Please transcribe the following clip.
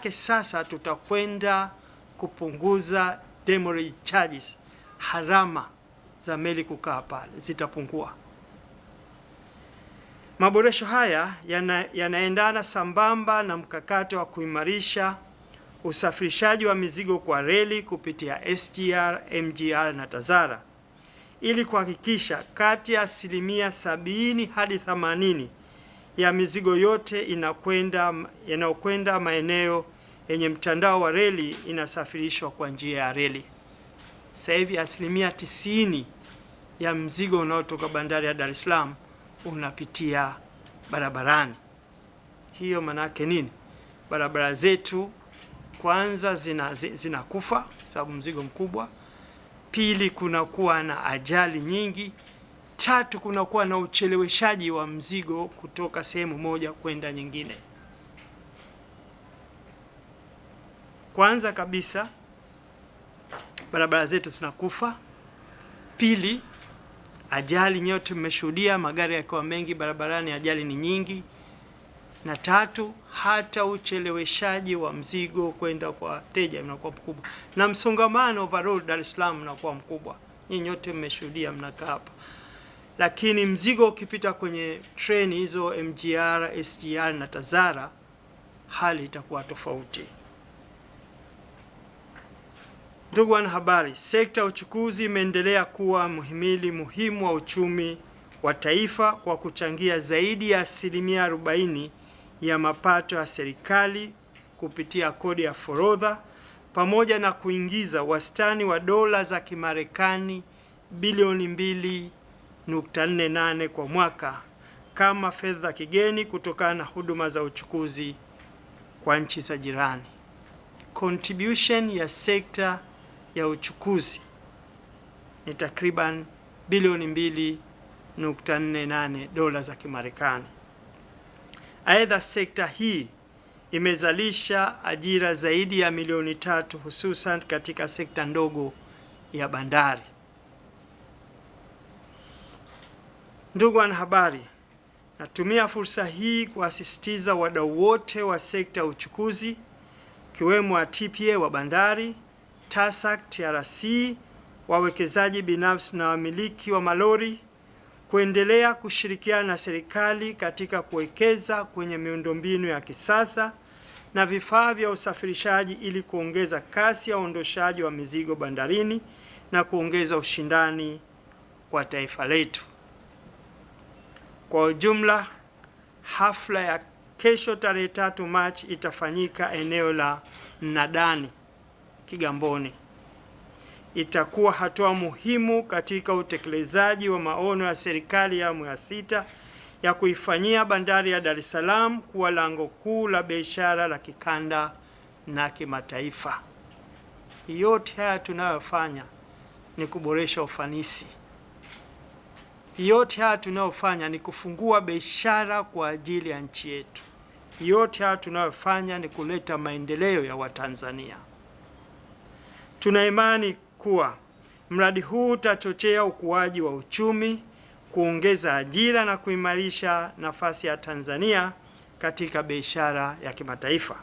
yake sasa tutakwenda kupunguza demurrage charges, harama za meli kukaa pale zitapungua. Maboresho haya yanaendana sambamba na mkakati wa kuimarisha usafirishaji wa mizigo kwa reli kupitia SGR, MGR na TAZARA ili kuhakikisha kati ya 70% hadi 80% ya mizigo yote inayokwenda maeneo yenye mtandao wa reli inasafirishwa kwa njia ya reli. Sasa hivi 90% ya mzigo unaotoka bandari ya Dar es Salaam unapitia barabarani. Hiyo manake nini? Barabara zetu kwanza zinakufa sababu mzigo mkubwa. Pili, kunakuwa na ajali nyingi. Tatu, kunakuwa na ucheleweshaji wa mzigo kutoka sehemu moja kwenda nyingine. Kwanza kabisa, barabara zetu zinakufa. Pili, ajali nyote mmeshuhudia, magari yakiwa mengi barabarani, ajali ni nyingi. Na tatu, hata ucheleweshaji wa mzigo kwenda kwa wateja unakuwa mkubwa, na msongamano overall Dar es Salaam unakuwa mkubwa. Nyinyi nyote mmeshuhudia, mnakaa hapa. Lakini mzigo ukipita kwenye treni hizo MGR, SGR na TAZARA, hali itakuwa tofauti. Ndugu wanahabari, sekta ya uchukuzi imeendelea kuwa mhimili muhimu wa uchumi wa taifa kwa kuchangia zaidi ya 40% ya mapato ya serikali kupitia kodi ya forodha, pamoja na kuingiza wastani wa dola za Kimarekani bilioni 2.48 kwa mwaka kama fedha kigeni kutokana na huduma za uchukuzi kwa nchi za jirani. Contribution ya sekta ya uchukuzi ni takriban bilioni 2.48 dola za Kimarekani. Aidha, sekta hii imezalisha ajira zaidi ya milioni 3 hususan katika sekta ndogo ya bandari. Ndugu wanahabari, natumia fursa hii kuasisitiza wadau wote wa sekta ya uchukuzi kiwemo TPA wa bandari, TASAC, TRC, wawekezaji binafsi na wamiliki wa malori kuendelea kushirikiana na serikali katika kuwekeza kwenye miundombinu ya kisasa na vifaa vya usafirishaji ili kuongeza kasi ya uondoshaji wa mizigo bandarini na kuongeza ushindani kwa taifa letu. Kwa ujumla, hafla ya kesho tarehe 3 Machi itafanyika eneo la Mnadani, Kigamboni. Itakuwa hatua muhimu katika utekelezaji wa maono ya serikali ya awamu ya 6 ya kuifanyia bandari ya Dar es Salaam kuwa lango kuu la biashara la kikanda na kimataifa. Yote haya tunayofanya ni kuboresha ufanisi. Yote haya tunayofanya ni kufungua biashara kwa ajili ya nchi yetu. Yote haya tunayofanya ni kuleta maendeleo ya Watanzania. Tuna imani kuwa mradi huu utachochea ukuaji wa uchumi, kuongeza ajira na kuimarisha nafasi ya Tanzania katika biashara ya kimataifa.